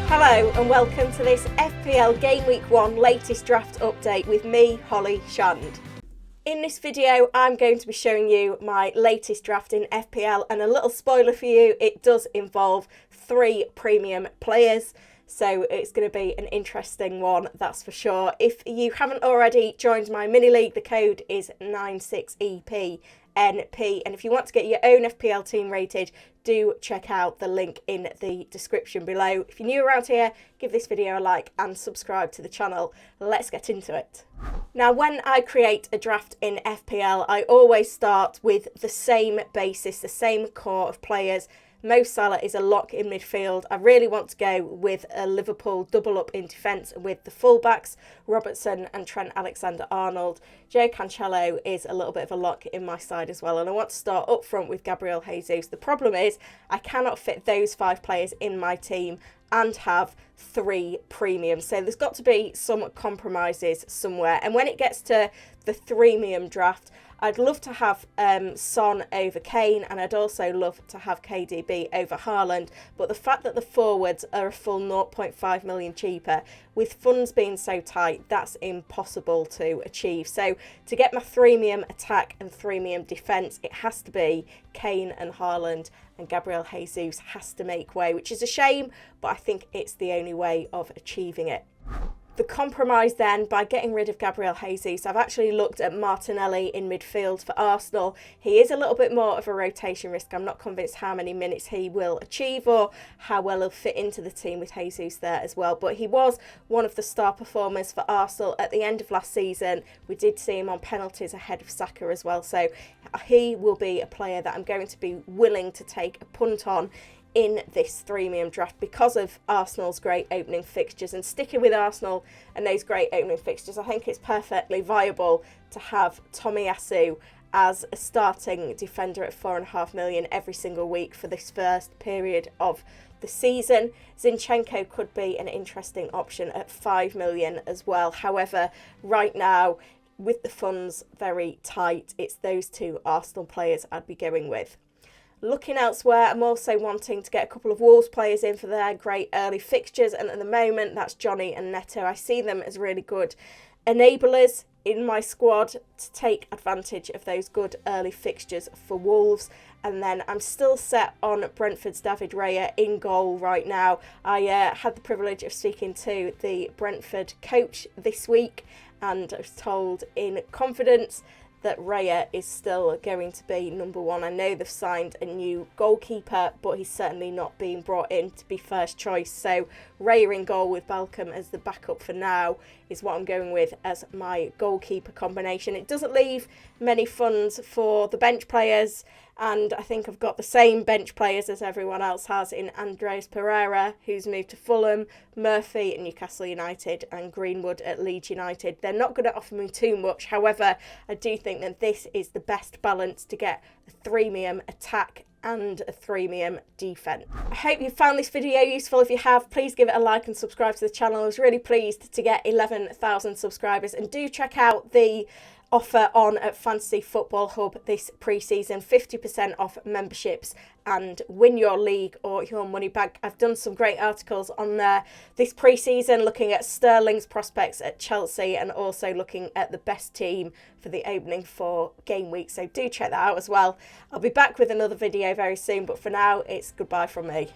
Hello and welcome to this FPL Gameweek 1 latest draft update with me, Holly Shand. In this video, I'm going to be showing you my latest draft in FPL, and a little spoiler for you, it does involve 3 premium players. So it's going to be an interesting one, that's for sure. If you haven't already joined my mini league, the code is 96EPNP. And if you want to get your own FPL team rated, do check out the link in the description below. If you're new around here, give this video a like and subscribe to the channel. Let's get into it. Now, when I create a draft in FPL, I always start with the same basis, the same core of players. Mo Salah is a lock in midfield. I really want to go with a Liverpool double up in defence with the fullbacks, Robertson and Trent Alexander-Arnold. Joe Cancelo is a little bit of a lock in my side as well, and I want to start up front with Gabriel Jesus. The problem is I cannot fit those 5 players in my team and have 3 premiums. So there's got to be some compromises somewhere. And when it gets to the freemium draft, I'd love to have Son over Kane, and I'd also love to have KDB over Haaland. But the fact that the forwards are a full 0.5 million cheaper, with funds being so tight, that's impossible to achieve. So to get my freemium attack and freemium defence, it has to be Kane and Haaland, and Gabriel Jesus has to make way, which is a shame, but I think it's the only way of achieving it. The compromise then, by getting rid of Gabriel Jesus, I've actually looked at Martinelli in midfield for Arsenal. He is a little bit more of a rotation risk. I'm not convinced how many minutes he will achieve or how well he'll fit into the team with Jesus there as well. But he was one of the star performers for Arsenal at the end of last season. We did see him on penalties ahead of Saka as well. So he will be a player that I'm going to be willing to take a punt on in this freemium draft because of Arsenal's great opening fixtures. And sticking with Arsenal and those great opening fixtures, I think it's perfectly viable to have Tomiyasu as a starting defender at 4.5 million every single week for this first period of the season. Zinchenko could be an interesting option at 5 million as well. However, right now, with the funds very tight, it's those 2 Arsenal players I'd be going with. Looking elsewhere, I'm also wanting to get a couple of Wolves players in for their great early fixtures, and at the moment that's Johnny and Neto. I see them as really good enablers in my squad to take advantage of those good early fixtures for Wolves. And then I'm still set on Brentford's David Raya in goal right now. I had the privilege of speaking to the Brentford coach this week, and I was told in confidence that Raya is still going to be number 1. I know they've signed a new goalkeeper, but he's certainly not being brought in to be first choice. So Raya in goal with Balcom as the backup for now is what I'm going with as my goalkeeper combination. It doesn't leave many funds for the bench players, and I think I've got the same bench players as everyone else has in Andreas Pereira, who's moved to Fulham, Murphy at Newcastle United, and Greenwood at Leeds United. They're not going to offer me too much. However, I do think that this is the best balance to get a freemium attack and a freemium defence. I hope you found this video useful. If you have, please give it a like and subscribe to the channel. I was really pleased to get 11,000 subscribers, and do check out the offer on at Fantasy Football Hub this pre-season, 50% off memberships and win your league or your money back. I've done some great articles on there this pre-season looking at Sterling's prospects at Chelsea and also looking at the best team for the opening for game week, so do check that out as well. I'll be back with another video very soon, but for now it's goodbye from me.